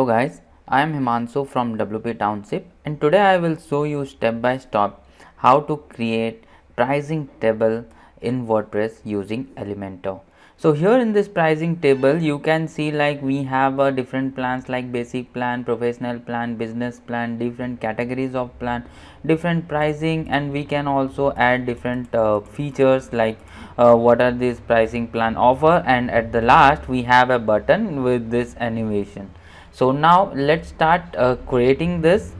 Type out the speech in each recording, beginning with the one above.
Hello guys, I am Himanshu from WP Township and today I will show you step by step how to create pricing table in WordPress using Elementor. So here in this pricing table you can see like we have different plans like basic plan, professional plan, business plan, different categories of plan, different pricing, and we can also add different features like what are these pricing plan offer, and at the last we have a button with this animation. So now let's start creating this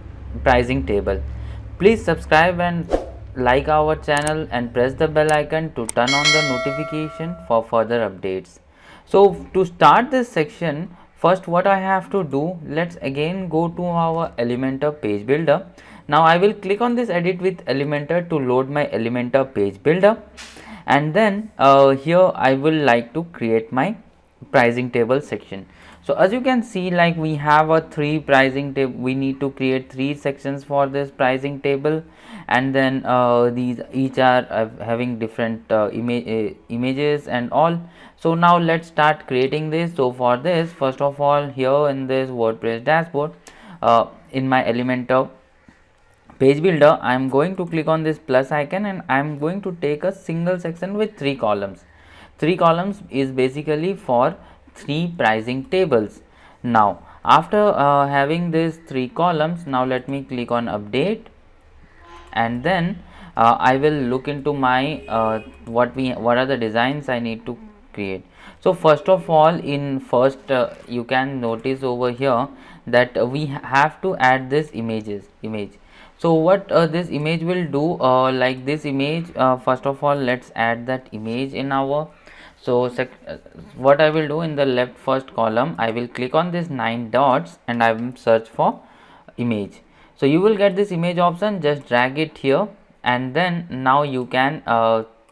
pricing table. Please subscribe and like our channel and press the bell icon to turn on the notification for further updates. So to start this section, first what I have to do, let's again go to our Elementor page builder. Now I will click on this edit with Elementor to load my Elementor page builder, and then here I will like to create my pricing table section. So as you can see, like we have a three pricing table, we need to create three sections for this pricing table, and then these each are having different images and all. So now let's start creating this. So for this, first of all, here in this WordPress dashboard, in my Elementor page builder, I am going to click on this plus icon and I am going to take a single section with three columns. Three columns is basically for three pricing tables. Now after having these three columns, now let me click on update, and then I will look into my what are the designs I need to create. So first of all, in first you can notice over here that we have to add this image. So what this image will do, like this image, first of all let's add that image in our. So what I will do, in the left first column I will click on this 9 dots and I will search for image. So you will get this image option, just drag it here, and then now you can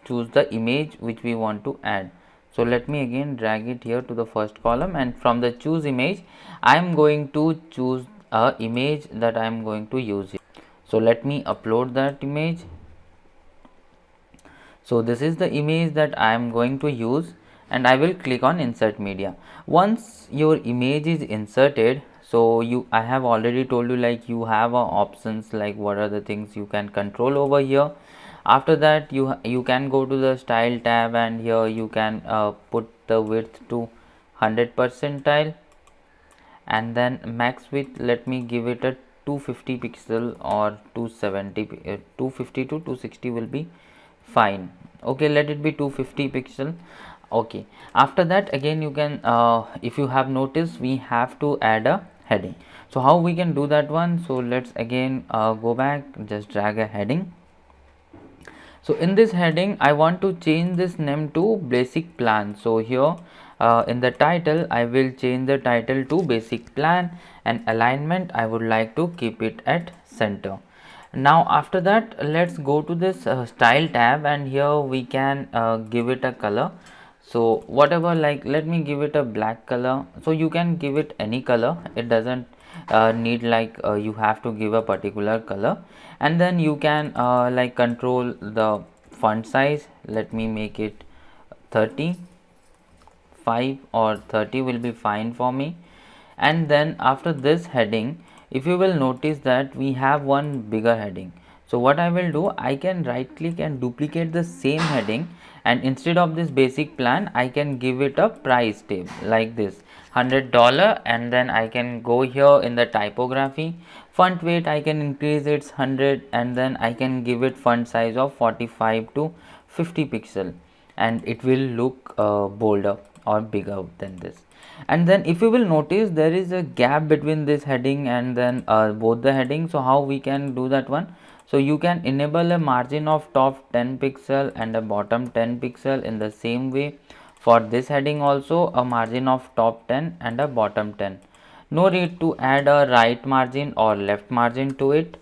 choose the image which we want to add. So let me again drag it here to the first column, and from the choose image I am going to choose a image that I am going to use here. So let me upload that image. So this is the image that I am going to use, and I will click on insert media. Once your image is inserted, so I have already told you like you have options like what are the things you can control over here. After that you can go to the style tab, and here you can put the width to 100 percentile, and then max width, let me give it a 250 pixel or 270, 250 to 260 will be fine. Okay, let it be 250 pixel. Okay, after that again you can if you have noticed, we have to add a heading. So how we can do that one? So let's again go back, just drag a heading. So in this heading I want to change this name to basic plan. So here in the title I will change the title to basic plan, and alignment I would like to keep it at center. Now after that let's go to this style tab, and here we can give it a color. So whatever, like let me give it a black color. So you can give it any color, it doesn't need like you have to give a particular color. And then you can like control the font size. Let me make it 35 or 30 will be fine for me. And then after this heading, if you will notice that we have one bigger heading. So what I will do, I can right click and duplicate the same heading, and instead of this basic plan I can give it a price tag like this, $100, and then I can go here in the typography. Font weight I can increase its 100, and then I can give it font size of 45 to 50 pixel, and it will look bolder or bigger than this. And then if you will notice, there is a gap between this heading and then both the headings. So how we can do that one? So you can enable a margin of top 10 pixel and a bottom 10 pixel. In the same way for this heading also, a margin of top 10 and a bottom 10. No need to add a right margin or left margin to it.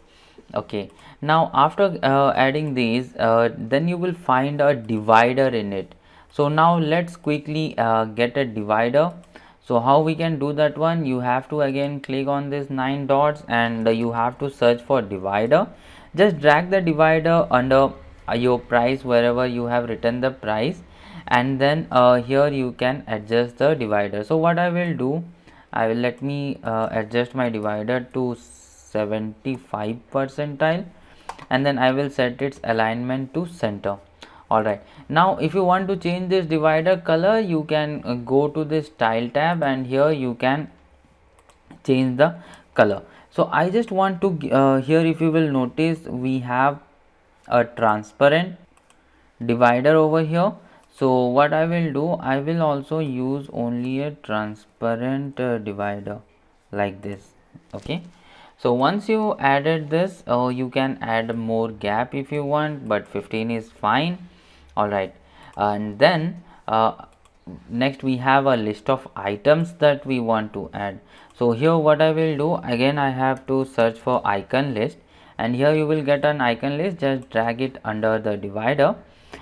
Okay, now after adding these, then you will find a divider in it. So now let's quickly get a divider. So how we can do that one? You have to again click on this 9 dots, and you have to search for divider. Just drag the divider under your price wherever you have written the price, and then here you can adjust the divider. So what I will do, I will let me adjust my divider to 75 percentile, and then I will set its alignment to center. Alright, now if you want to change this divider color, you can go to this style tab, and here you can change the color. So I just want to here, if you will notice, we have a transparent divider over here. So what I will do, I will also use only a transparent divider like this. Okay, so once you added this, you can add more gap if you want, but 15 is fine. Alright, and then next we have a list of items that we want to add. So here what I will do, again I have to search for icon list, and here you will get an icon list. Just drag it under the divider,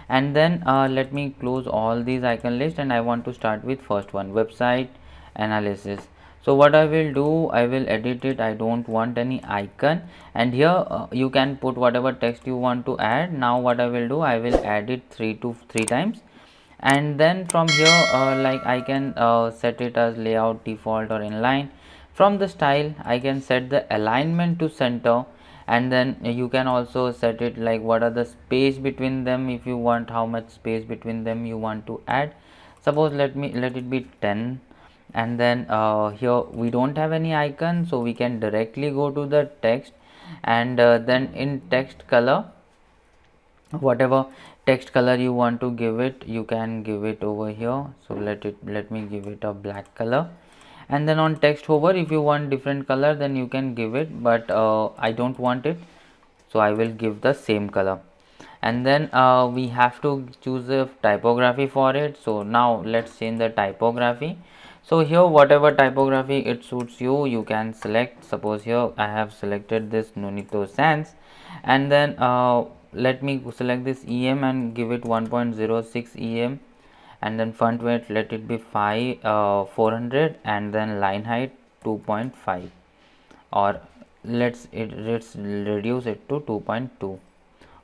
and then let me close all these icon list, and I want to start with first one, website analysis. So what I will do, I will edit it. I don't want any icon, and here you can put whatever text you want to add. Now what I will do, I will add it three times, and then from here like I can set it as layout, default, or inline. From the style, I can set the alignment to center, and then you can also set it like what are the space between them, if you want, how much space between them you want to add. Suppose let it be 10, and then here we don't have any icon, so we can directly go to the text, and then in text color, whatever text color you want to give it, you can give it over here. So let me give it a black color, and then on text hover, if you want different color, then you can give it, but I don't want it, so I will give the same color. And then we have to choose a typography for it. So now let's change the typography. So here whatever typography it suits you, you can select. Suppose here I have selected this Nunito Sans, and then let me select this EM and give it 1.06 EM, and then font weight let it be 400, and then line height 2.5, or let's reduce it to 2.2.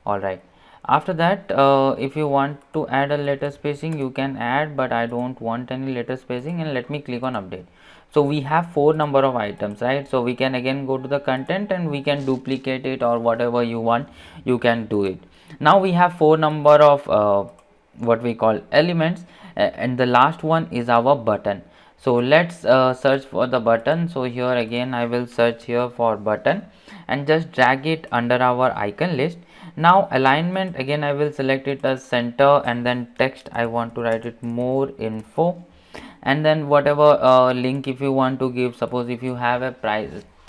Alright, after that if you want to add a letter spacing, you can add, but I don't want any letter spacing, and let me click on update. So we have 4 number of items, right? So we can again go to the content, and we can duplicate it, or whatever you want, you can do it. Now we have 4 number of what we call elements, and the last one is our button. So let's search for the button. So here again I will search here for button, and just drag it under our icon list. Now alignment, again I will select it as center, and then text I want to write it more info, and then whatever link if you want to give. Suppose if you have a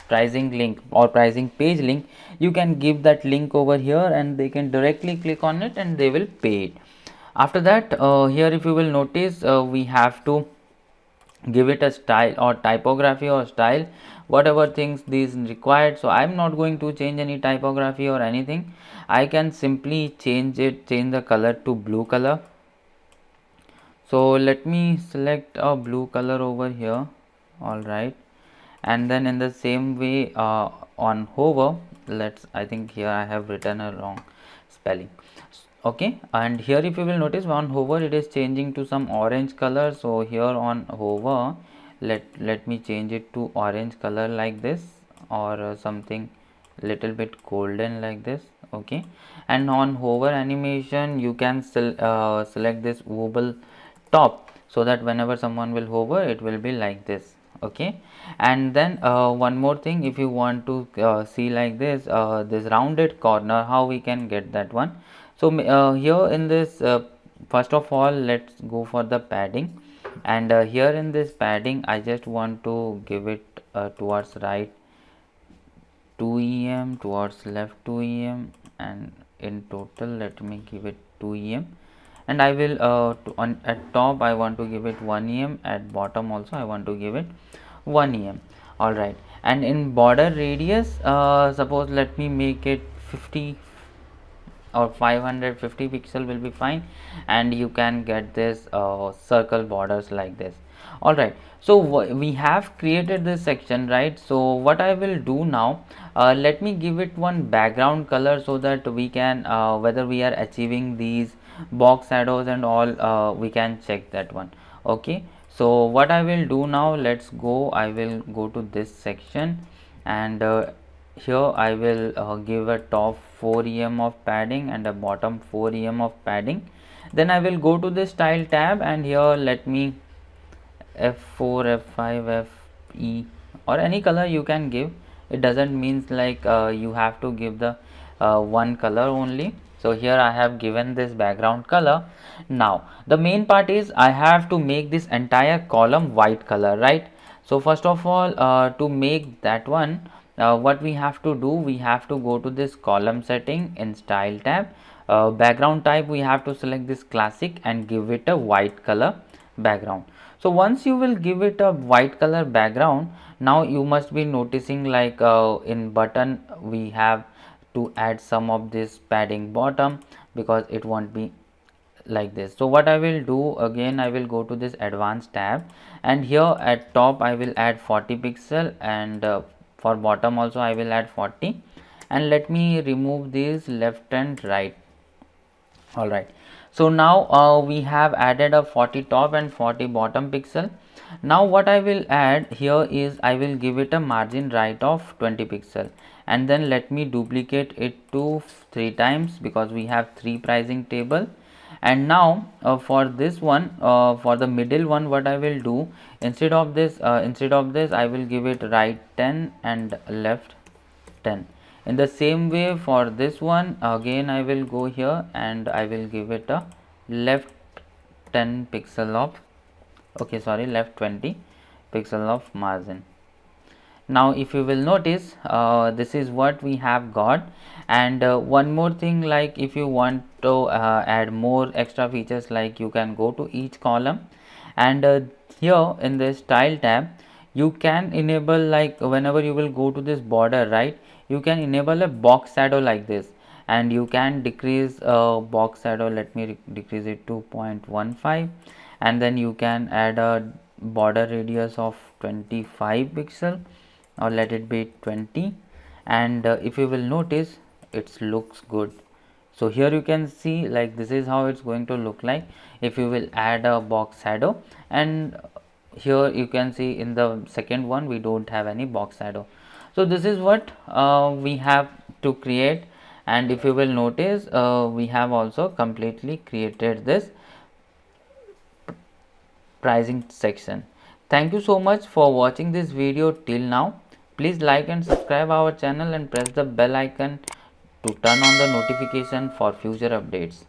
pricing link or pricing page link, you can give that link over here, and they can directly click on it and they will pay it. After that here if you will notice, we have to give it a style or typography or style, whatever things these required. So I'm not going to change any typography or anything. I can simply change the color to blue color. So let me select a blue color over here. Alright, and then in the same way on hover, I think here I have written a wrong spelling. Okay, and here if you will notice, on hover it is changing to some orange color. So here on hover, let me change it to orange color like this, or something little bit golden like this. Okay, and on hover animation, you can select this wobble top, so that whenever someone will hover, it will be like this. Okay, and then one more thing, if you want to see like this rounded corner, how we can get that one. So here in this first of all, let's go for the padding, and here in this padding I just want to give it towards right 2 em, towards left 2 em, and in total let me give it 2 em, and I will at top I want to give it 1 em, at bottom also I want to give it 1 em. Alright, and in border radius, suppose let me make it 50 or 550 pixel will be fine, and you can get this circle borders like this. Alright, so we have created this section, right? So what I will do now, let me give it one background color, so that we can whether we are achieving these box shadows and all, we can check that one. Okay, So what I will do now, I will go to this section, and here I will give a top 4 em of padding and a bottom 4 em of padding. Then I will go to the style tab, and here let me F4, F5, FE, or any color you can give. It doesn't means like you have to give the one color only. So here I have given this background color. Now the main part is I have to make this entire column white color, right? So first of all, to make that one, what we have to do, we have to go to this column setting in style tab. Background type, we have to select this classic and give it a white color background. So once you will give it a white color background, now you must be noticing like in button we have to add some of this padding bottom, because it won't be like this. So what I will do, again I will go to this advanced tab, and here at top I will add 40 pixel, and for bottom also I will add 40, and let me remove this left and right. All right, so now we have added a 40 top and 40 bottom pixel. Now what I will add here is I will give it a margin right of 20 pixel, and then let me duplicate it to 3 times, because we have 3 pricing table. And now for this one, for the middle one, what I will do, instead of this I will give it right 10 and left 10. In the same way for this one, again I will go here and I will give it a left 10 pixel of, okay, sorry, left 20 pixel of margin. Now if you will notice, this is what we have got. And one more thing, like if you want to add more extra features, like you can go to each column, and here in the style tab you can enable, like whenever you will go to this border, right, you can enable a box shadow like this, and you can decrease box shadow. Let me decrease it to 0.15, and then you can add a border radius of 25 pixel, or let it be 20. And if you will notice, it looks good. So here you can see, like this is how it's going to look like if you will add a box shadow. And here you can see in the second one we don't have any box shadow. So this is what we have to create. And if you will notice, we have also completely created this pricing section. Thank you so much for watching this video till now. Please like and subscribe our channel and press the bell icon to turn on the notification for future updates.